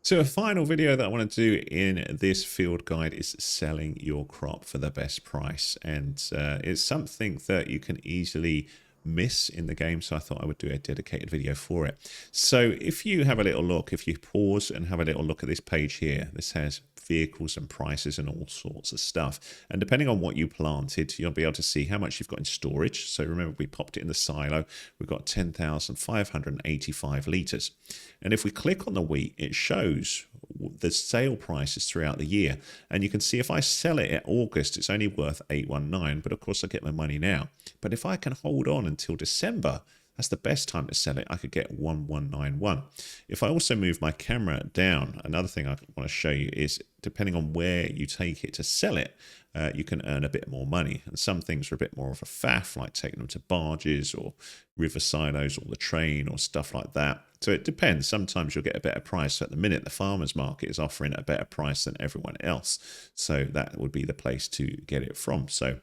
So a final video that I want to do in this field guide is selling your crop for the best price. And it's something that you can easily miss in the game, so I thought I would do a dedicated video for it. So if you have a little look, if you pause and have a little look at this page here, this has vehicles and prices and all sorts of stuff, and depending on what you planted, you'll be able to see how much you've got in storage. So remember, we popped it in the silo, we've got 10,585 liters, and if we click on the wheat, it shows the sale prices throughout the year, and you can see if I sell it at August, it's only worth 819, but of course I get my money now. But if I can hold on until December, that's the best time to sell it, I could get 1191. If I also move my camera down, another thing I want to show you is depending on where you take it to sell it, you can earn a bit more money. And some things are a bit more of a faff, like taking them to barges or river silos or the train or stuff like that. So it depends. Sometimes you'll get a better price. So at the minute, the farmer's market is offering a better price than everyone else. So that would be the place to get it from. So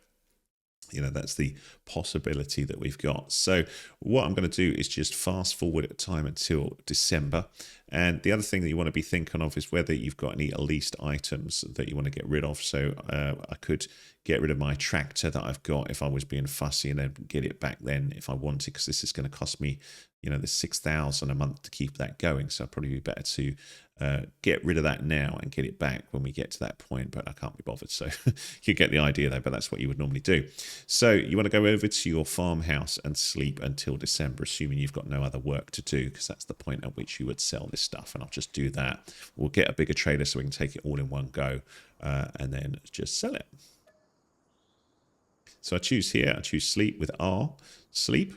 that's the possibility that we've got. So what I'm going to do is just fast forward time until December. And the other thing that you want to be thinking of is whether you've got any leased items that you want to get rid of. So I could get rid of my tractor that I've got if I was being fussy, and then get it back then if I wanted, because this is going to cost me, the 6,000 a month to keep that going. So it'd probably be better to get rid of that now and get it back when we get to that point, but I can't be bothered. So you get the idea there, but that's what you would normally do. So you want to go over to your farmhouse and sleep until December, assuming you've got no other work to do, because that's the point at which you would sell this stuff. And I'll just do that. We'll get a bigger trailer so we can take it all in one go, and then just sell it. So I choose here, I choose sleep with R, sleep.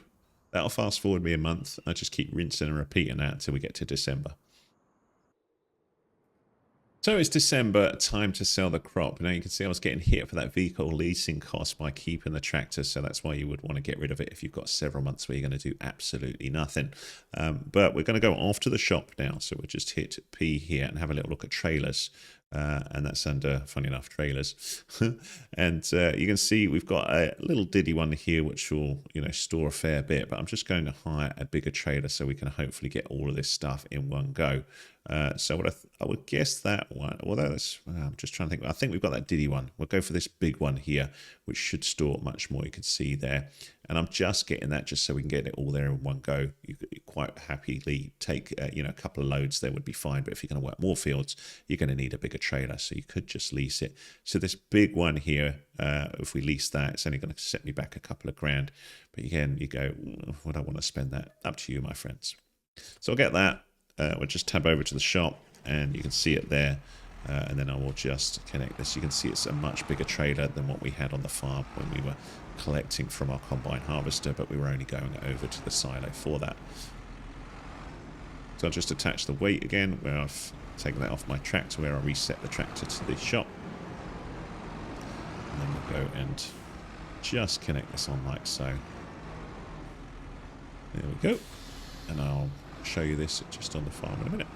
That'll fast forward me a month. I just keep rinsing and repeating that until we get to December. So it's December, time to sell the crop. Now you can see I was getting hit for that vehicle leasing cost by keeping the tractor. So that's why you would want to get rid of it if you've got several months where you're going to do absolutely nothing. But we're going to go off to the shop now. So we'll just hit P here and have a little look at trailers. And that's under, funny enough, trailers. And you can see we've got a little diddy one here, which will, store a fair bit. But I'm just going to hire a bigger trailer so we can hopefully get all of this stuff in one go. So what I would guess that one, although that's, I'm just trying to think, I think we've got that diddy one. We'll go for this big one here, which should store much more, you can see there. And I'm just getting that just so we can get it all there in one go. You could quite happily take, a couple of loads there would be fine. But if you're going to work more fields, you're going to need a bigger trailer. So you could just lease it. So this big one here, if we lease that, it's only going to set me back a couple of grand. But again, you go, would I want to spend that? Up to you, my friends. So I'll get that. We'll just tab over to the shop and you can see it there. And then I will just connect this. You can see it's a much bigger trailer than what we had on the farm when we were collecting from our combine harvester, but we were only going over to the silo for that. So I'll just attach the weight again, where I've taken that off my tractor, where I reset the tractor to the shop. And then we'll go and just connect this on like so. There we go. And I'll show you this just on the farm in a minute.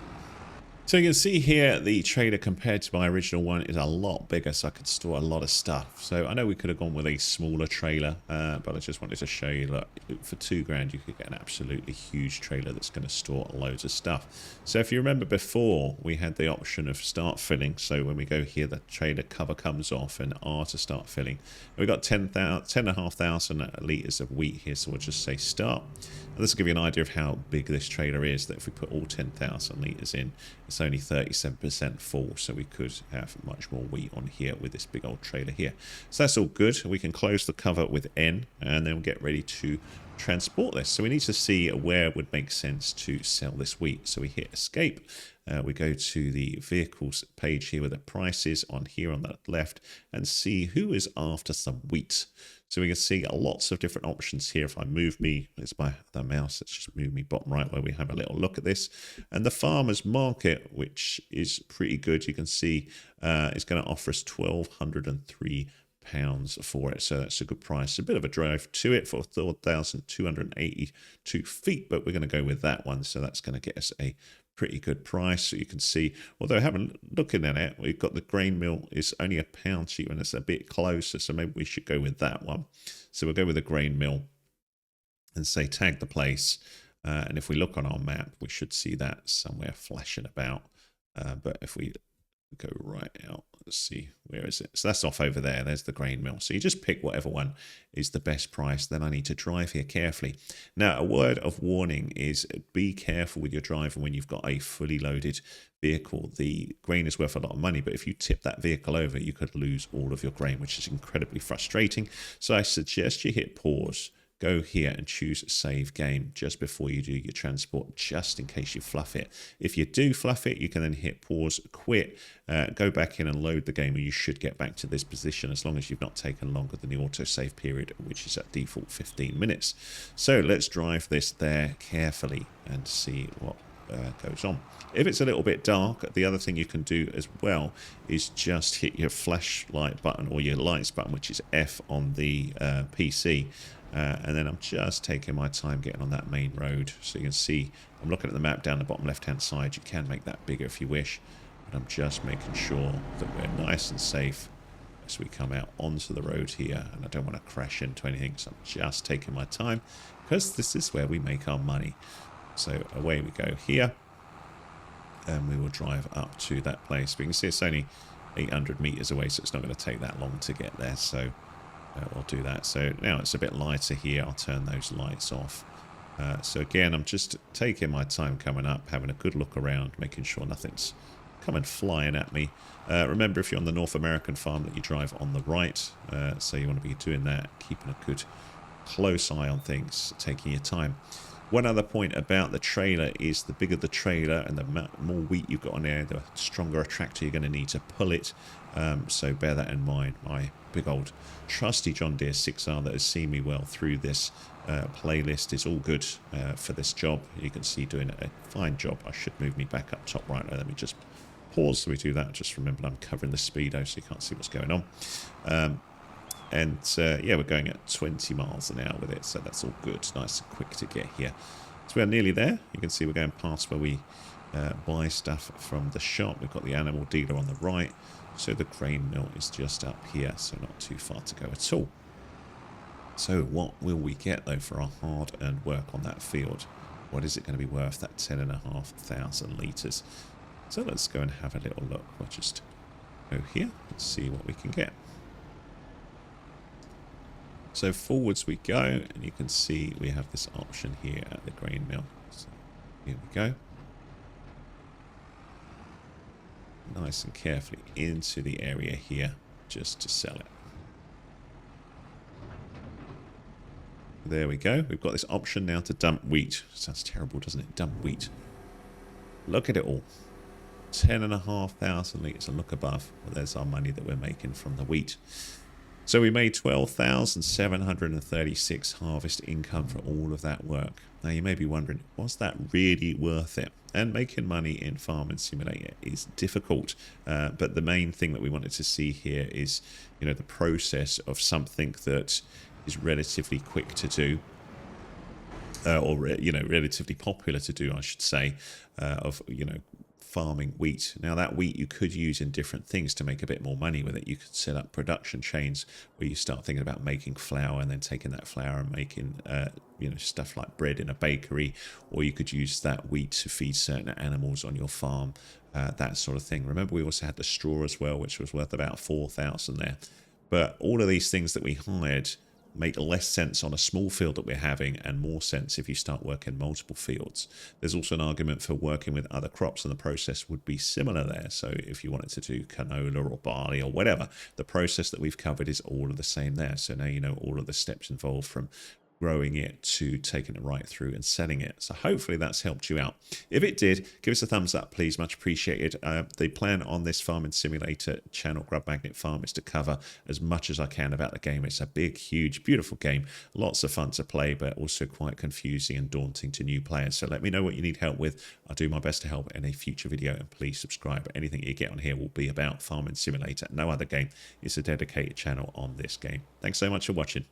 So you can see here the trailer compared to my original one is a lot bigger, so I could store a lot of stuff. So I know we could have gone with a smaller trailer, but I just wanted to show you that for £2,000 you could get an absolutely huge trailer that's going to store loads of stuff. So if you remember before, we had the option of start filling. So when we go here, the trailer cover comes off and R to start filling. We've got 10,500 litres of wheat here, so we'll just say start. And this will give you an idea of how big this trailer is, that if we put all 10,000 litres in, it's only 37% full, so we could have much more wheat on here with this big old trailer here. So that's all good. We can close the cover with N, and then we'll get ready to transport this. So we need to see where it would make sense to sell this wheat. So we hit escape. We go to the vehicles page here with the prices on here on the left and see who is after some wheat. So we can see lots of different options here. If I move me, it's by the mouse, let's just move me bottom right where we have a little look at this. And the farmer's market, which is pretty good, you can see is going to offer us £1,203 for it, so that's a good price. A bit of a drive to it for 4,282 feet, but we're going to go with that one, so that's going to get us a pretty good price. So you can see, although having looking at it, we've got the grain mill is only £1 cheaper and it's a bit closer, so maybe we should go with that one. So we'll go with the grain mill and say tag the place, and if we look on our map, we should see that somewhere flashing about But if we go right out, let's see, where is it? So that's off over there. There's the grain mill. So you just pick whatever one is the best price. Then I need to drive here carefully. Now, a word of warning is be careful with your driving when you've got a fully loaded vehicle. The grain is worth a lot of money, but if you tip that vehicle over, you could lose all of your grain, which is incredibly frustrating. So I suggest you hit pause, go here and choose save game just before you do your transport, just in case you fluff it. If you do fluff it, you can then hit pause, quit, go back in and load the game, and you should get back to this position as long as you've not taken longer than the autosave period, which is at default 15 minutes. So let's drive this there carefully and see what goes on. If it's a little bit dark, the other thing you can do as well is just hit your flashlight button or your lights button, which is F on the PC. And then I'm just taking my time getting on that main road. So you can see I'm looking at the map down the bottom left hand side. You can make that bigger if you wish, but I'm just making sure that we're nice and safe as we come out onto the road here, and I don't want to crash into anything, so I'm just taking my time because this is where we make our money. So away we go here, and we will drive up to that place. We can see it's only 800 meters away, so it's not going to take that long to get there. So we'll do that. So now it's a bit lighter here. I'll turn those lights off. So again, I'm just taking my time coming up, having a good look around, making sure nothing's coming flying at me. Remember, if you're on the North American farm, that you drive on the right. So you want to be doing that, keeping a good close eye on things, taking your time. One other point about the trailer is the bigger the trailer and the more wheat you've got on there, the stronger a tractor you're going to need to pull it. So bear that in mind. My big old trusty John Deere 6R that has seen me well through this playlist is all good for this job. You can see doing a fine job. I should move me back up top right. Let me just pause so we do that. Just remember I'm covering the speedo so you can't see what's going on. Yeah, we're going at 20 miles an hour with it, so that's all good. Nice and quick to get here. So we're nearly there. You can see we're going past where we buy stuff from the shop. We've got the animal dealer on the right. So the grain mill is just up here, so not too far to go at all. So what will we get, though, for our hard-earned work on that field? What is it going to be worth, that 10,500 litres? So let's go and have a little look. We'll just go here and see what we can get. So forwards we go, and you can see we have this option here at the grain mill. So here we go. Nice and carefully into the area here just to sell it. There we go. We've got this option now to dump wheat. Sounds terrible, doesn't it? Dump wheat. Look at it all. 10,500 litres, and look above. Well, there's our money that we're making from the wheat. So we made 12,736 harvest income for all of that work. Now you may be wondering, was that really worth it? And making money in Farming Simulator is difficult. But the main thing that we wanted to see here is, you know, the process of something that is relatively quick to do. Or, you know, relatively popular to do, I should say, of, you know, farming wheat. Now that wheat you could use in different things to make a bit more money with it. You could set up production chains where you start thinking about making flour and then taking that flour and making you know, stuff like bread in a bakery, or you could use that wheat to feed certain animals on your farm, that sort of thing. Remember, we also had the straw as well, which was worth about 4,000 there. But all of these things that we hired make less sense on a small field that we're having, and more sense if you start working multiple fields. There's also an argument for working with other crops, and the process would be similar there. So if you wanted to do canola or barley or whatever, the process that we've covered is all of the same there. So now you know all of the steps involved, from growing it to taking it right through and selling it. So hopefully that's helped you out. If it did, give us a thumbs up, please. Much appreciated. The plan on this Farming Simulator channel, Grub Magnet Farm, is to cover as much as I can about the game. It's a big, huge, beautiful game. Lots of fun to play, but also quite confusing and daunting to new players. So let me know what you need help with. I'll do my best to help in a future video, and please subscribe. Anything you get on here will be about Farming Simulator. No other game. It's a dedicated channel on this game. Thanks so much for watching.